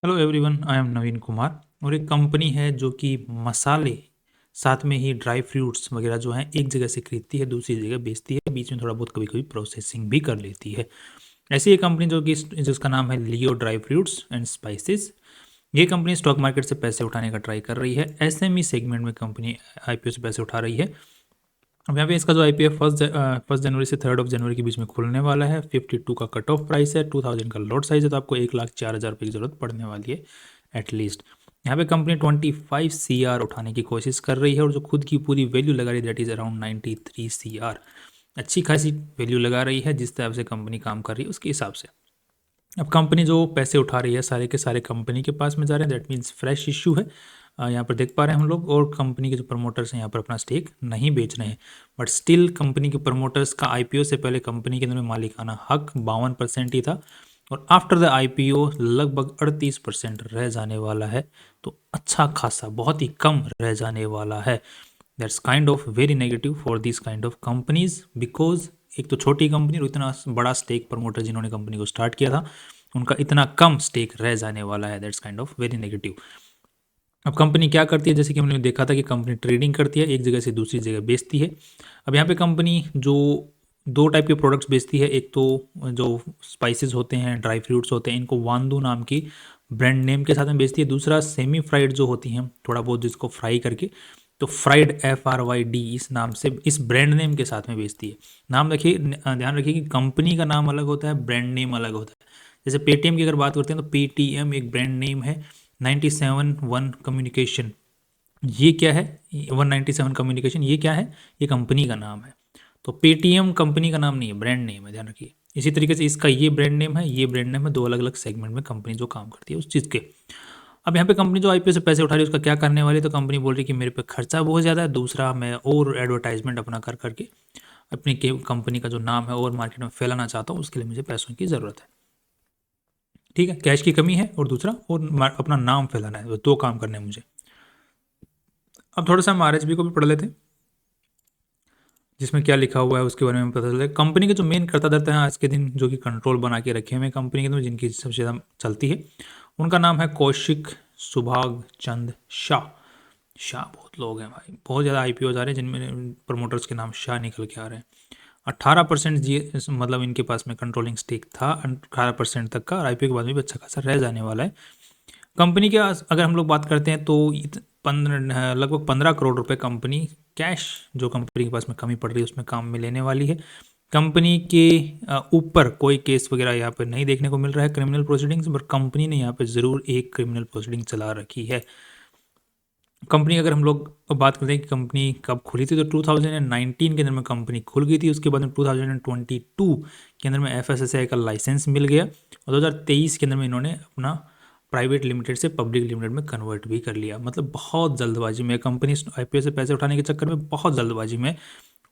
Hello everyone, I am नवीन कुमार। और एक company है जो कि मसाले साथ में ही ड्राई फ्रूट्स वगैरह जो हैं एक जगह से खरीदती है, दूसरी जगह बेचती है, बीच में थोड़ा बहुत कभी कभी प्रोसेसिंग भी कर लेती है। ऐसी एक कंपनी जो कि जिसका नाम है लियो ड्राई फ्रूट्स एंड स्पाइसेस। ये कंपनी स्टॉक मार्केट से पैसे उठाने का ट्राई कर रही है। एसएमई सेगमेंट में कंपनी आईपीओ से पैसे उठा रही है। अब यहाँ पे इसका जो आईपीओ फर्स्ट जनवरी से 3 जनवरी के बीच में खुलने वाला है। 52 का कट ऑफ प्राइस है, 2000 का लॉट साइज है, तो आपको 1,04,000 रुपये की जरूरत पड़ने वाली है एटलीस्ट। यहाँ पे कंपनी 25 CR उठाने की कोशिश कर रही है और जो खुद की पूरी वैल्यू लगा रही है दैट इज अराउंड 93 CR। अच्छी खासी वैल्यू लगा रही है जिस तरह से कंपनी काम कर रही है उसके हिसाब से। अब कंपनी जो पैसे उठा रही है सारे के सारे कंपनी के पास में जा रहे हैं, दैट मीन्स फ्रेश इश्यू है। यहाँ पर देख पा रहे हैं हम लोग, और कंपनी के जो प्रमोटर्स हैं यहाँ पर अपना स्टेक नहीं बेच रहे हैं। बट स्टिल कंपनी के प्रमोटर्स का आईपीओ से पहले कंपनी के अंदर में मालिकाना हक 52% ही था, और आफ्टर द आईपीओ लगभग 38% रह जाने वाला है। तो अच्छा खासा, बहुत ही कम रह जाने वाला है। That's kind of very negative for this kind of companies, because एक तो छोटी कंपनी और इतना बड़ा स्टेक प्रमोटर जिन्होंने कंपनी को स्टार्ट किया था उनका इतना कम स्टेक रह जाने वाला है। That's kind of very negative. अब कंपनी क्या करती है, जैसे कि हमने देखा था कि कंपनी ट्रेडिंग करती है, एक जगह से दूसरी जगह बेचती है। अब यहाँ पे कंपनी जो दो टाइप के प्रोडक्ट्स बेचती है, एक तो जो स्पाइसेस होते हैं, ड्राई फ्रूट्स होते हैं, इनको वांदू नाम की ब्रांड नेम के साथ में बेचती है। दूसरा सेमी फ्राइड जो होती हैं, थोड़ा बहुत जिसको फ्राई करके, तो फ्राइड FRYD इस नाम से, इस ब्रांड नेम के साथ में बेचती है। नाम रखिए, ध्यान रखिए कि कंपनी का नाम अलग होता है, ब्रांड नेम अलग होता है। जैसे पेटीएम की अगर बात करते हैं तो पेटीएम एक ब्रांड नेम है। 97 कम्युनिकेशन, ये क्या है? 197 कम्युनिकेशन ये क्या है? ये कंपनी का नाम है। तो पेटीएम कंपनी का नाम नहीं है, ब्रांड नेम है, ध्यान रखिए। इसी तरीके से इसका ये ब्रांड नेम है, ये ब्रांड नेम है, दो अलग अलग सेगमेंट में कंपनी जो काम करती है उस चीज़ के। अब यहाँ पे कंपनी जो आईपीओ से पैसे उठा रही है उसका क्या करने वाली है, तो कंपनी बोल रही है कि मेरे पे खर्चा बहुत ज़्यादा है, दूसरा मैं और एडवर्टाइजमेंट अपना कर करके अपनी कंपनी का जो नाम है और मार्केट में फैलाना चाहता हूँ, उसके लिए मुझे पैसों की ज़रूरत है। ठीक है, कैश की कमी है और दूसरा और अपना नाम फैलाना है, दो काम करने हैं मुझे। अब थोड़ा सा हम RHB को भी पढ़ लेते हैं, जिसमें क्या लिखा हुआ है उसके बारे में पता चलता है। कंपनी के जो मेन कर्ता धर्ता हैं आज के दिन जो कि कंट्रोल बना के रखे हुए हैं कंपनी के अंदर, जिनकी सबसे ज़्यादा चलती है, उनका नाम है कौशिक सुभाग चंद शाह। शाह बहुत लोग हैं भाई, बहुत ज़्यादा आईपीओ आ रहे हैं जिनमें प्रमोटर्स के नाम शाह निकल के आ रहे हैं। 18% जी, मतलब इनके पास में कंट्रोलिंग स्टेक था 18% तक का, और आईपीओ के बाद में भी अच्छा खासा रह जाने वाला है। कंपनी के अगर हम लोग बात करते हैं तो लगभग 15 करोड़ रुपए कंपनी कैश जो कंपनी के पास में कमी पड़ रही है उसमें काम में लेने वाली है। कंपनी के ऊपर कोई केस वगैरह यहाँ पे नहीं देखने को मिल रहा है क्रिमिनल प्रोसीडिंग्स, बट कंपनी ने यहाँ पे ज़रूर एक क्रिमिनल प्रोसीडिंग चला रखी है। कंपनी अगर हम लोग बात करते हैं कि कंपनी कब खुली थी, तो 2019 के अंदर में कंपनी खुल गई थी। उसके बाद में 2022 के अंदर में FSSAI का लाइसेंस मिल गया, और 2023 के अंदर में इन्होंने अपना प्राइवेट लिमिटेड से पब्लिक लिमिटेड में कन्वर्ट भी कर लिया। मतलब बहुत जल्दबाजी में कंपनी आईपीओ से पैसे उठाने के चक्कर में बहुत जल्दबाजी में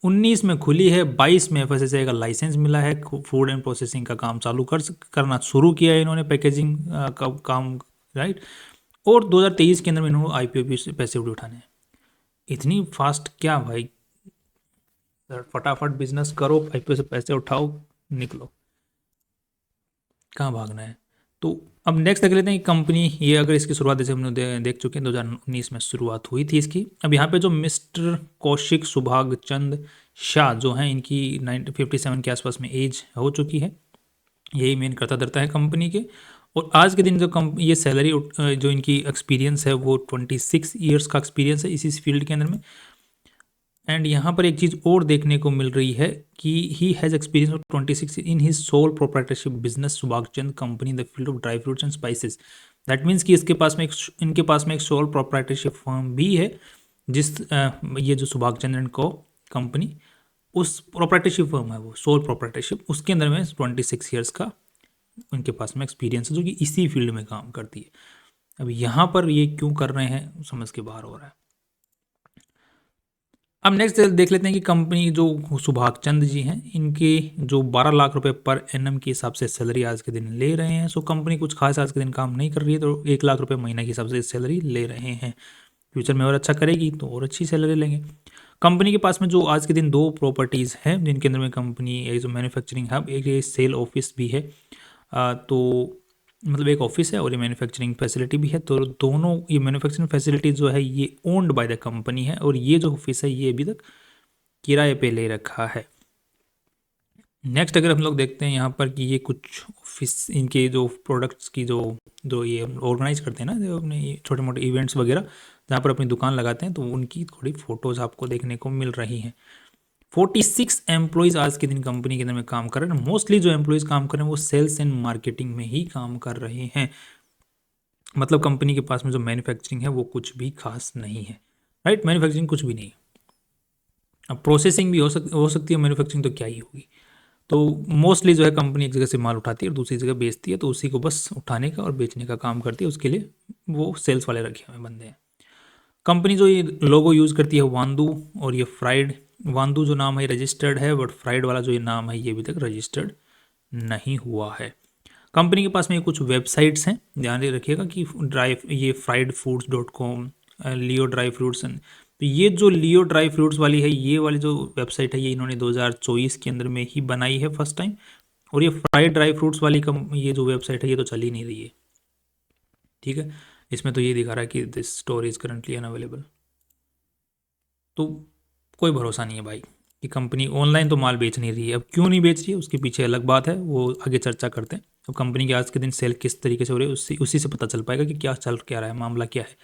19 में खुली है, 22 में FSSAI का लाइसेंस मिला है, फूड एंड प्रोसेसिंग का काम चालू करना शुरू किया है इन्होंने, पैकेजिंग का काम, राइट। और 2023 के अंदर में इन्होंने आईपीओ भी से पैसे उठाने हैं। इतनी फास्ट क्या भाई, फटाफट बिजनेस करो, आईपीओ से पैसे उठाओ, निकलो, कहाँ भागना है। तो अब नेक्स्ट देख लेते हैं कि कंपनी, ये अगर इसकी शुरुआत जैसे हम लोग देख चुके हैं 2019 में शुरुआत हुई थी इसकी। अब यहाँ पे जो मिस्टर कौशिक सुभाग चंद शाह जो हैं, इनकी 57 के आसपास में एज हो चुकी है, यही मेन करता धरता है कंपनी के। और आज के दिन जो ये सैलरी जो इनकी एक्सपीरियंस है वो 26 ईयर्स का एक्सपीरियंस है इसी फील्ड के अंदर में। एंड यहाँ पर एक चीज़ और देखने को मिल रही है कि he has experience of 26 in his sole proprietorship business Subhagchand company in the field of dry fruits and spices. That means कि इनके पास में एक सोल प्रोप्राइटरशिप फर्म भी है, जिस ये जो सुभागचंद को कंपनी, उस प्रोप्राइटरशिप फर्म है वो सोल प्रोप्राइटरशिप, उसके अंदर में 26 ईयर्स का उनके पास में एक्सपीरियंस है जो कि इसी फील्ड में काम करती है। अब यहाँ पर ये क्यों कर रहे हैं समझ के बाहर हो रहा है। अब नेक्स्ट देख लेते हैं कि कंपनी जो सुभाग चंद जी हैं, इनके जो 12 लाख रुपए पर एनएम के हिसाब से सैलरी आज के दिन ले रहे हैं। सो कंपनी कुछ खास आज के दिन काम नहीं कर रही है, तो 1 लाख रुपए महीने के हिसाब से सैलरी ले रहे हैं। फ्यूचर में और अच्छा करेगी तो और अच्छी सैलरी लेंगे। कंपनी के पास में जो आज के दिन दो प्रॉपर्टीज़ हैं जिनके अंदर में कंपनी एक जो मैन्युफैक्चरिंग हब, एक सेल ऑफिस भी है। तो मतलब एक ऑफिस है और ये मैन्युफैक्चरिंग फैसिलिटी भी है, तो दोनों ये मैन्युफैक्चरिंग फैसिलिटी जो है ये ओन्ड बाय द कंपनी है, और ये जो ऑफिस है ये अभी तक किराए पे ले रखा है। नेक्स्ट अगर हम लोग देखते हैं यहाँ पर कि ये कुछ ऑफिस इनके जो प्रोडक्ट्स की जो जो ये ऑर्गेनाइज करते हैं ना, जो अपने ये छोटे मोटे इवेंट्स वगैरह जहाँ पर अपनी दुकान लगाते हैं, तो उनकी थोड़ी फोटोज़ आपको देखने को मिल रही हैं। 46 एम्प्लॉयज़ आज के दिन कंपनी के अंदर में काम कर रहे हैं। मोस्टली जो एम्प्लॉयज़ काम कर रहे हैं वो सेल्स एंड मार्केटिंग में ही काम कर रहे हैं। मतलब कंपनी के पास में जो मैन्युफैक्चरिंग है वो कुछ भी खास नहीं है, राइट। मैन्युफैक्चरिंग कुछ भी नहीं है। अब प्रोसेसिंग भी हो सकती है, मैन्युफैक्चरिंग तो क्या ही होगी। तो मोस्टली जो है कंपनी एक जगह से माल उठाती है और दूसरी जगह बेचती है, तो उसी को बस उठाने का और बेचने का काम करती है, उसके लिए वो सेल्स वाले रखे हुए बंदे हैं। कंपनी जो ये लोगो यूज़ करती है वांदू, और ये फ्राइड, वांदू जो नाम है रजिस्टर्ड है, बट फ्राइड वाला जो ये नाम है ये अभी तक रजिस्टर्ड नहीं हुआ है। कंपनी के पास में कुछ वेबसाइट्स हैं, ध्यान रखिएगा कि ये friedfoods.com, लियो ड्राई फ्रूट्स। तो ये जो लियो ड्राई फ्रूट्स वाली है, ये वाली जो वेबसाइट है ये इन्होंने 2024 के अंदर में ही बनाई है फर्स्ट टाइम। और ये फ्राइड ड्राई फ्रूट्स वाली ये जो वेबसाइट है ये तो चल ही नहीं रही है, ठीक है। इसमें तो ये दिखा रहा है कि this store is currently unavailable. तो कोई भरोसा नहीं है भाई कि कंपनी ऑनलाइन तो माल बेच नहीं रही है। अब क्यों नहीं बेच रही है उसके पीछे अलग बात है, वो आगे चर्चा करते हैं। तो कंपनी के आज के दिन सेल किस तरीके से हो रही है उसी से पता चल पाएगा कि क्या चल क्या रहा है, मामला क्या है।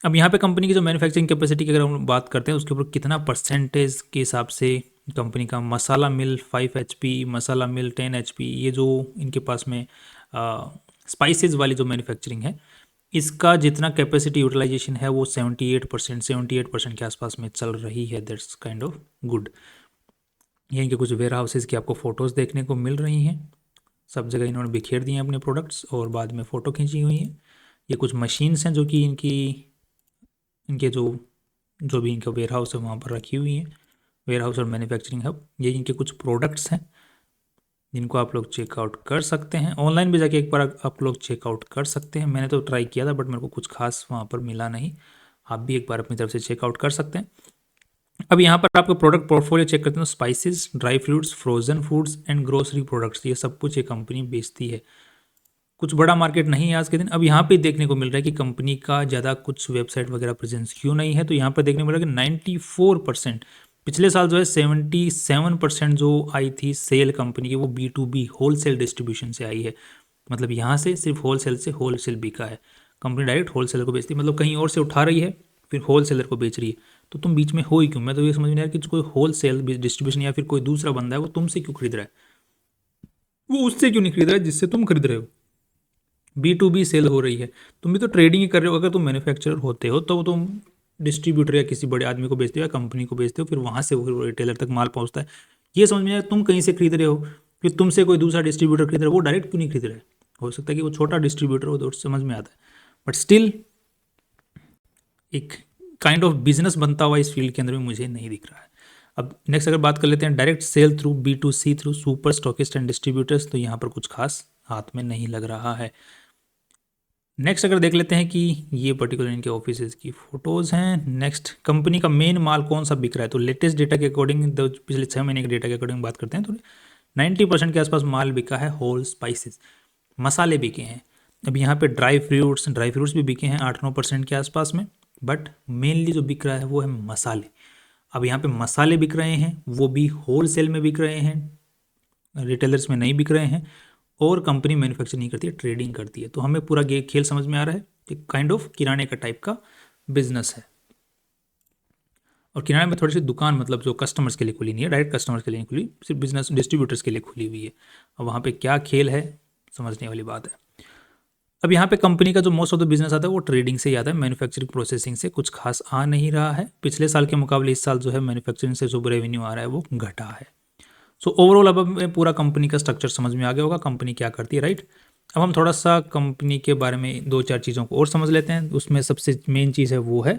अब यहाँ पे कंपनी की जो मैन्युफैक्चरिंग कैपेसिटी की अगर हम बात करते हैं उसके ऊपर कितना परसेंटेज के हिसाब से कंपनी का मसाला मिल 5 HP, मसाला मिल 10 HP, ये जो इनके पास में स्पाइसेस वाली जो मैन्युफैक्चरिंग है इसका जितना कैपेसिटी यूटिलाइजेशन है वो 78% के आसपास में चल रही है। That's kind of good. यहीं के कुछ वेयर हाउसेज़ की आपको फ़ोटोज़ देखने को मिल रही हैं। सब जगह इन्होंने बिखेर दिए हैं अपने प्रोडक्ट्स और बाद में फ़ोटो खींची हुई हैं। ये कुछ मशीन्स हैं जो कि इनके जो भी इनका वेयर हाउस है वहाँ पर रखी हुई हैं। वेयर हाउस और मैन्युफैक्चरिंग हब, ये इनके कुछ प्रोडक्ट्स हैं जिनको आप लोग चेकआउट कर सकते हैं। ऑनलाइन भी जाके एक बार आप लोग चेकआउट कर सकते हैं। मैंने तो ट्राई किया था बट मेरे को कुछ खास वहाँ पर मिला नहीं। आप भी एक बार अपनी तरफ से चेकआउट कर सकते हैं। अब यहाँ पर आपको प्रोडक्ट पोर्टफोलियो चेक करते हैं, spices, dry fruits, frozen foods and grocery products, ये सब कुछ ये कंपनी बेचती है। कुछ बड़ा मार्केट नहीं है आज के दिन। अब यहाँ पे देखने को मिल रहा है कि कंपनी का ज़्यादा कुछ वेबसाइट वगैरह प्रेजेंस क्यों नहीं है। तो यहाँ पर देखने को मिल रहा है कि 94%, पिछले साल जो है 77% जो आई थी सेल कंपनी की वो B2B होलसेल डिस्ट्रीब्यूशन से आई है। मतलब यहाँ से सिर्फ होलसेल से होलसेल बिका है। कंपनी डायरेक्ट होलसेलर को बेचती है, मतलब कहीं और से उठा रही है फिर होलसेलर को बेच रही है। तो तुम बीच में हो ही क्यों? मैं तो ये समझ नहीं आ रहा कि कोई होलसेल डिस्ट्रीब्यूशन या फिर कोई दूसरा बंदा है वो तुमसे क्यों खरीद रहा है, वो उससे क्यों नहीं खरीद रहा है जिससे तुम खरीद रहे हो। B2B सेल हो रही है, तुम भी तो ट्रेडिंग ही कर रहे हो। अगर तुम मैन्युफैक्चरर होते हो तो तुम डिस्ट्रीब्यूटर या किसी बड़े आदमी को बेचते हो या कंपनी को बेचते हो, फिर वहाँ से वो रिटेलर तक माल पहुँचता है। ये समझ में आया, तुम कहीं से खरीद रहे हो फिर तुमसे कोई दूसरा डिस्ट्रीब्यूटर खरीद रहा है, वो डायरेक्ट क्यों नहीं खरीद रहा है? हो सकता है कि वो छोटा डिस्ट्रीब्यूटर हो तो समझ में आता है, बट स्टिल एक काइंड ऑफ बिजनेस बनता हुआ इस फील्ड के अंदर में मुझे नहीं दिख रहा है। अब नेक्स्ट अगर बात कर लेते हैं direct sale through B2C through super stockist and distributors, तो यहाँ पर कुछ खास हाथ में नहीं लग रहा है। नेक्स्ट अगर देख लेते हैं कि ये पर्टिकुलर इनके ऑफिस की फ़ोटोज़ हैं। नेक्स्ट कंपनी का मेन माल कौन सा बिक रहा है, तो लेटेस्ट डेटा के अकॉर्डिंग पिछले 6 महीने के डेटा के अकॉर्डिंग बात करते हैं तो 90% के आसपास माल बिका है होल स्पाइसेस, मसाले बिके हैं। अब यहाँ पे ड्राई फ्रूट्स भी बिके हैं 8-9% के आसपास में, बट मेनली जो बिक रहा है वो है मसाले। अब यहाँ पे मसाले बिक रहे हैं, वो भी होल सेल में बिक रहे हैं, रिटेलर्स में नहीं बिक रहे हैं। और कंपनी मैन्युफैक्चर नहीं करती है, ट्रेडिंग करती है। तो हमें पूरा खेल समझ में आ रहा है, एक काइंड ऑफ किराने का टाइप का बिजनेस है। और किराने में थोड़ी सी दुकान, मतलब जो कस्टमर्स के लिए खुली नहीं है, डायरेक्ट कस्टमर्स के लिए नहीं खुली, सिर्फ बिजनेस डिस्ट्रीब्यूटर्स के लिए खुली हुई है। अब वहाँ पे क्या खेल है समझने वाली बात है। अब यहाँ पे कंपनी का जो मोस्ट ऑफ द बिजनेस आता है वो ट्रेडिंग से ही आता है, मैन्युफैक्चरिंग प्रोसेसिंग से कुछ खास आ नहीं रहा है। पिछले साल के मुकाबले इस साल जो है मैन्युफैक्चरिंग से जो रेवेन्यू आ रहा है वो घटा है। सो ओवरऑल अब हमें पूरा कंपनी का स्ट्रक्चर समझ में आ गया होगा, कंपनी क्या करती है, राइट। अब हम थोड़ा सा कंपनी के बारे में 2-4 चीज़ों को और समझ लेते हैं। उसमें सबसे मेन चीज़ है वो है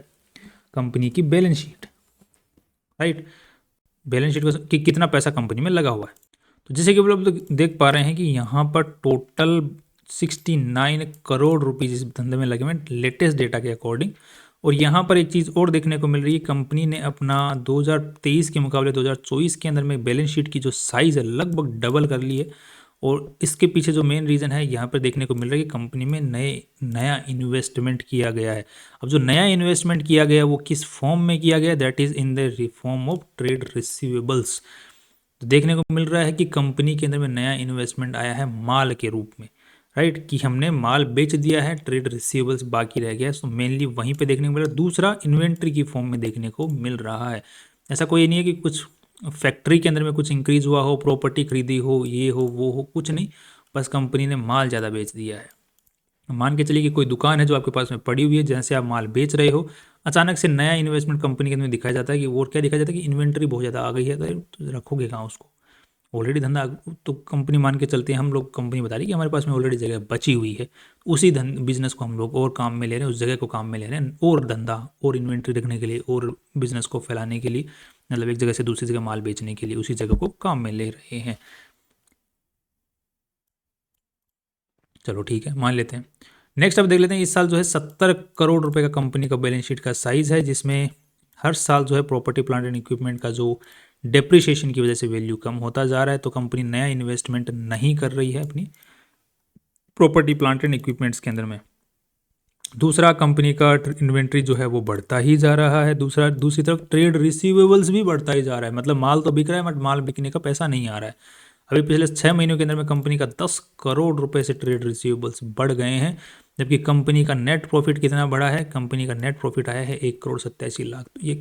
कंपनी की balance sheet, right. Balance sheet कि कितना पैसा कंपनी में लगा हुआ है। तो जैसे कि आप लोग देख पा रहे हैं कि यहाँ पर टोटल 69 करोड़ रुपीज़ इस धंधे में लगे हुए हैं लेटेस्ट डेटा के अकॉर्डिंग। और यहाँ पर एक चीज़ और देखने को मिल रही है, कंपनी ने अपना 2023 के मुकाबले 2024 के अंदर में बैलेंस शीट की जो साइज़ है लगभग डबल कर ली है। और इसके पीछे जो मेन रीज़न है यहाँ पर देखने को मिल रहा है कि कंपनी में नया इन्वेस्टमेंट किया गया है। अब जो नया इन्वेस्टमेंट किया गया वो किस फॉर्म में किया गया, that is in the form of trade receivables. तो देखने को मिल रहा है कि कंपनी के अंदर में नया इन्वेस्टमेंट आया है माल के रूप में, राइट, कि हमने माल बेच दिया है, ट्रेड रिसीवेबल्स बाकी रह गया है। तो मेनली वहीं पे देखने को मिल रहा है। दूसरा इन्वेंट्री की फॉर्म में देखने को मिल रहा है। ऐसा कोई नहीं है कि कुछ फैक्ट्री के अंदर में कुछ इंक्रीज हुआ हो, प्रॉपर्टी खरीदी हो, ये हो वो हो, कुछ नहीं, बस कंपनी ने माल ज़्यादा बेच दिया है। मान के चलिए कि कोई दुकान है जो आपके पास में पड़ी हुई है, जैसे आप माल बेच रहे हो, अचानक से नया इन्वेस्टमेंट कंपनी के अंदर दिखाया जाता है कि और क्या दिखाया जाता है कि इन्वेंट्री बहुत ज़्यादा आ गई है, तो रखोगे कहाँ उसको, ऑलरेडी धंधा। तो कंपनी मान के चलते हैं, हम लोग कंपनी बता रही है कि हमारे पास में ऑलरेडी जगह बची हुई है, उसी बिजनेस को हम लोग और काम में ले रहे हैं, उस जगह को काम में ले रहे हैं, और धंधा और इन्वेंट्री रखने के लिए और बिजनेस को फैलाने के लिए, मतलब एक जगह से दूसरी जगह माल बेचने के लिए उसी जगह को काम में ले रहे हैं। चलो ठीक है, मान लेते हैं। नेक्स्ट अब देख लेते हैं, इस साल जो है 70 करोड़ रुपए का कंपनी का बैलेंस शीट का साइज है, जिसमें हर साल जो है प्रॉपर्टी प्लांट एंड इक्विपमेंट का जो डेप्रिसिएशन की वजह से वैल्यू कम होता जा रहा है। तो कंपनी नया इन्वेस्टमेंट नहीं कर रही है अपनी प्रॉपर्टी प्लांट एंड इक्विपमेंट्स के अंदर में। दूसरा, कंपनी का इन्वेंट्री जो है वो बढ़ता ही जा रहा है। दूसरी तरफ ट्रेड रिसीवेबल्स भी बढ़ता ही जा रहा है, मतलब माल तो बिक रहा है बट माल बिकने का पैसा नहीं आ रहा है। अभी पिछले 6 महीनों के अंदर में कंपनी का 10 करोड़ रुपए से ट्रेड रिसीवेबल्स बढ़ गए हैं, जबकि कंपनी का नेट प्रॉफिट कितना बढ़ा है, कंपनी का नेट प्रॉफिट आया है 1,87,00,000। तो ये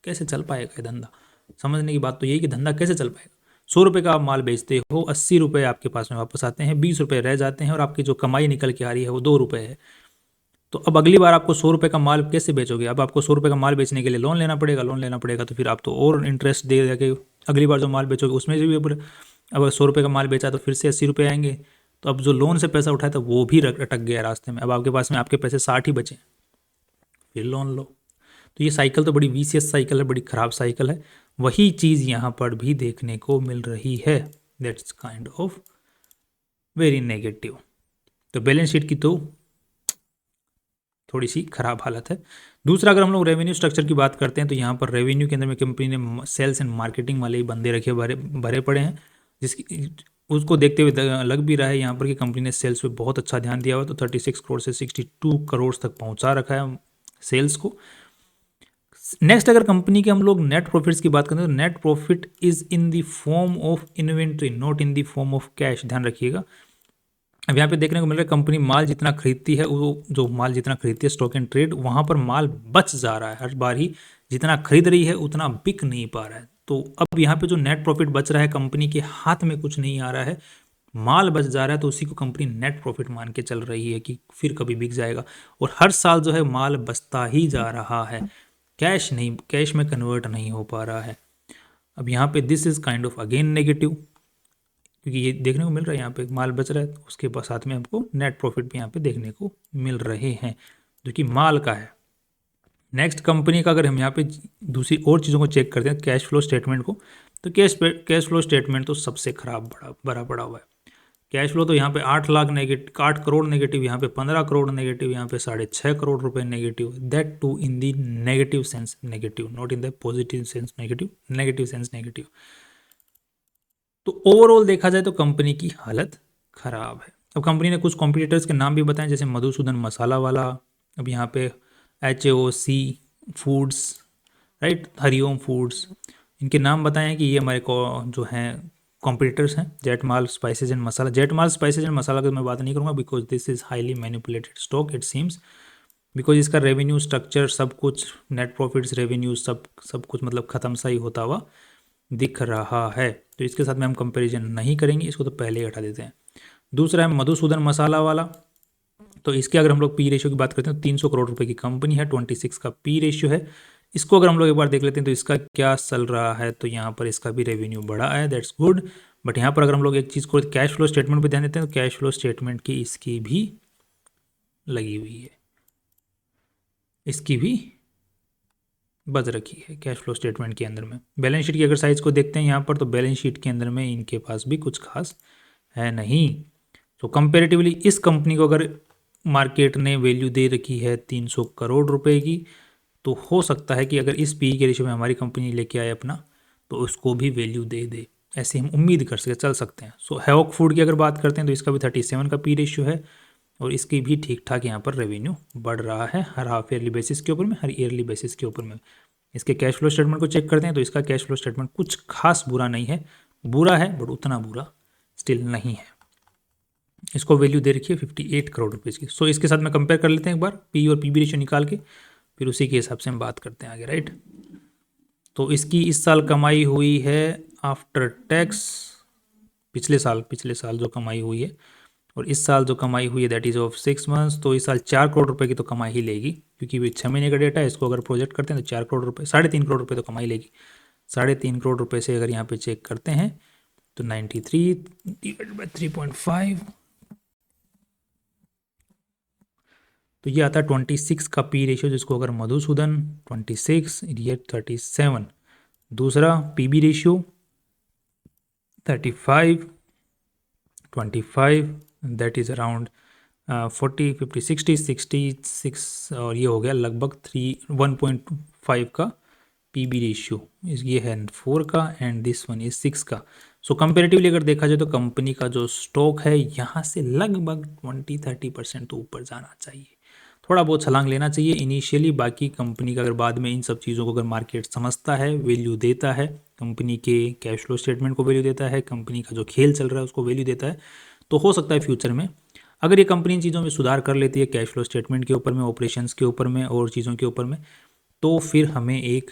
कैसे चल पाएगा ये धंधा? समझने की बात तो यही कि धंधा कैसे चल पाएगा। 100 रुपये का आप माल बेचते हो, 80 रुपये आपके पास में वापस आते हैं, 20 रुपये रह जाते हैं, और आपकी जो कमाई निकल के आ रही है वो 2 रुपये है। तो अब अगली बार आपको 100 रुपये का माल कैसे बेचोगे? अब आपको 100 रुपये का माल बेचने के लिए लोन लेना पड़ेगा, लोन लेना पड़ेगा तो फिर आप तो और इंटरेस्ट दे दे के अगली बार जो माल बेचोगे उसमें से भी अब 100 रुपये का माल बेचा तो फिर से 80 रुपये आएंगे। तो अब जो लोन से पैसा उठाया था वो भी अटक गया रास्ते में। अब आपके पास में आपके पैसे 60 ही बचे, फिर लोन लो। तो ये साइकिल तो बड़ी विशियस साइकिल है, बड़ी ख़राब साइकिल है। वही चीज़ यहाँ पर भी देखने को मिल रही है। That's kind of very negative. तो बैलेंस शीट की तो थोड़ी सी खराब हालत है। दूसरा, अगर हम लोग रेवेन्यू स्ट्रक्चर की बात करते हैं तो यहाँ पर रेवेन्यू के अंदर में कंपनी ने सेल्स एंड मार्केटिंग वाले ही बंदे रखे भरे पड़े हैं, जिसकी उसको देखते हुए लग भी रहा है यहाँ पर कि कंपनी ने सेल्स पे बहुत अच्छा ध्यान दिया हुआ। तो 36 करोड़ से 62 करोड़ तक पहुँचा रखा है सेल्स को। नेक्स्ट, अगर कंपनी के हम लोग नेट प्रॉफिट्स की बात करें तो net profit is in the form of inventory, not in the form of cash. ध्यान रखिएगा। अब यहाँ पे देखने को मिल रहा है कंपनी माल जितना खरीदती है, वो जो माल जितना खरीदती है स्टॉक एंड ट्रेड, वहाँ पर माल बच जा रहा है। हर बार ही जितना खरीद रही है उतना बिक नहीं पा रहा है। तो अब यहाँ पे जो नेट प्रॉफिट बच रहा है, कंपनी के हाथ में कुछ नहीं आ रहा है, माल बच जा रहा है, तो उसी को कंपनी नेट प्रॉफिट मान के चल रही है कि फिर कभी बिक जाएगा। और हर साल जो है माल बचता ही जा रहा है, कैश में कन्वर्ट नहीं हो पा रहा है। अब यहाँ पे this is kind of again negative, क्योंकि ये देखने को मिल रहा है यहाँ पे माल बच रहा है, उसके साथ में हमको नेट प्रॉफिट भी यहाँ पे देखने को मिल रहे हैं जो कि माल का है। नेक्स्ट, कंपनी का अगर हम यहाँ पे दूसरी और चीज़ों को चेक करते हैं, कैश फ्लो स्टेटमेंट को, तो कैश फ्लो स्टेटमेंट तो सबसे खराब बड़ा पड़ा हुआ है। कैश फ्लो तो यहाँ पे 8 करोड़ नेगेटिव, यहाँ पे 15 करोड़ नेगेटिव, यहाँ पे 6.5 करोड़ रुपए negative. That too in the negative sense negative, not in the positive sense negative, negative sense negative. तो ओवरऑल देखा जाए तो कंपनी की हालत खराब है। अब कंपनी ने कुछ कॉम्पिटिटर्स के नाम भी बताए, जैसे मधुसूदन मसाला वाला, अब यहाँ पे HAOC foods, right, Hariom foods, इनके नाम बताए हैं कि ये हमारे को जो हैं कॉम्पिटिटर्स हैं। Jetmal Spices and Masala, Jetmal Spices and Masala की मैं बात नहीं करूँगा because this is highly manipulated stock it seems, because इसका रेवेन्यू स्ट्रक्चर सब कुछ, नेट प्रॉफिट्स, रेवेन्यू सब कुछ मतलब ख़त्म सा ही होता हुआ दिख रहा है। तो इसके साथ में हम कंपैरिजन नहीं करेंगे, इसको तो पहले ही हटा देते हैं। दूसरा है मधुसूदन मसाला वाला, तो इसके अगर हम लोग पी रेशियो की बात करते हैं तो 300 करोड़ रुपए की कंपनी है, 26 का पी रेशियो है। इसको अगर हम लोग एक बार देख लेते हैं तो इसका क्या चल रहा है, तो यहाँ पर इसका भी रेवेन्यू बढ़ा है, दैट्स गुड। बट यहाँ पर अगर हम लोग एक चीज़ को कैश फ्लो स्टेटमेंट पर ध्यान देते हैं तो कैश फ्लो स्टेटमेंट की इसकी भी लगी हुई है, इसकी भी बच रखी है कैश फ्लो स्टेटमेंट के अंदर में। बैलेंस शीट की अगर साइज को देखते हैं यहाँ पर, तो बैलेंस शीट के अंदर में इनके पास भी कुछ खास है नहीं। तो कंपेरेटिवली इस कंपनी को अगर मार्केट ने वैल्यू दे रखी है 300 करोड़ रुपए की, तो हो सकता है कि अगर इस पी के रेशियो में हमारी कंपनी लेके आए अपना, तो उसको भी वैल्यू दे दे। ऐसे हम उम्मीद कर सकते चल सकते हैं। सो हैवॉक फूड की अगर बात करते हैं तो इसका भी 37 का पी रेशियो है और इसकी भी ठीक ठाक यहाँ पर रेवेन्यू बढ़ रहा है हर हाफ ईयरली बेसिस के ऊपर में, हर ईयरली बेसिस के ऊपर में। इसके कैश फ्लो स्टेटमेंट को चेक करते हैं तो इसका कैश फ्लो स्टेटमेंट कुछ खास बुरा नहीं है, बुरा है बट उतना बुरा स्टिल नहीं है। इसको वैल्यू दे रखी है 58 करोड़ रुपीज़ की। सो इसके साथ में कंपेयर कर लेते हैं एक बार पी और पीबी रेशियो निकाल के, फिर उसी के हिसाब से हम बात करते हैं आगे, राइट। तो इसकी इस साल कमाई हुई है आफ्टर टैक्स, पिछले साल जो कमाई हुई है, और इस साल जो कमाई हुई है दैट इज़ ऑफ 6 मंथ्स, तो इस साल 4 करोड़ रुपए की तो कमाई ही लेगी, क्योंकि वे 6 महीने का डेटा है। इसको अगर प्रोजेक्ट करते हैं तो 4 करोड़ रुपए, 3.5 करोड़ रुपए तो कमाई लेगी। 3.5 करोड़ रुपए से अगर यहाँ पे चेक करते हैं तो 93 डिवाइडेड बाई 3.5, तो ये आता है 26 का पी रेशियो, जिसको अगर मधुसूदन 26, ये 37, दूसरा PB ratio 35, 25, that is around 40, 50, 60, 66, और ये हो गया लगभग 1.5 का पीबी रेशियो। ये है 4 का एंड दिस वन इज 6 का। सो कंपेरेटिवली अगर देखा जाए तो कंपनी का जो स्टॉक है यहाँ से लगभग 20-30% तो ऊपर जाना चाहिए, थोड़ा बहुत छलांग लेना चाहिए इनिशियली। बाकी कंपनी का अगर बाद में इन सब चीज़ों को अगर मार्केट समझता है, वैल्यू देता है, कंपनी के कैश फ्लो स्टेटमेंट को वैल्यू देता है, कंपनी का जो खेल चल रहा है उसको वैल्यू देता है, तो हो सकता है फ्यूचर में अगर ये कंपनी इन चीज़ों में सुधार कर लेती है, कैश फ्लो स्टेटमेंट के ऊपर में, ऑपरेशंस के ऊपर में और चीज़ों के ऊपर में, तो फिर हमें एक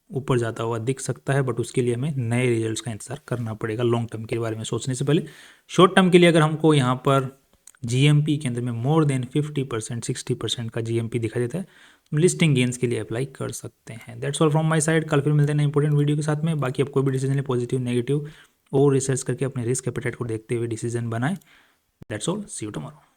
ऊपर जाता हुआ दिख सकता है। बट उसके लिए हमें नए रिजल्ट्स का इंतजार करना पड़ेगा लॉन्ग टर्म के बारे में सोचने से पहले। शॉर्ट टर्म के लिए अगर हमको यहाँ पर जीएमपी के अंदर में मोर देन 50%, 60% का जीएमपी दिखाई देता है, लिस्टिंग गेंस के लिए अप्लाई कर सकते हैं। That's all from my side. कल फिर मिलते हैं इंपॉर्टेंट वीडियो के साथ में। बाकी आप कोई भी डिसीजन ले, पॉजिटिव नेगेटिव, और रिसर्च करके अपने रिस्क एपेटाइट को देखते हुए डिसीजन बनाएं। That's all, see you tomorrow.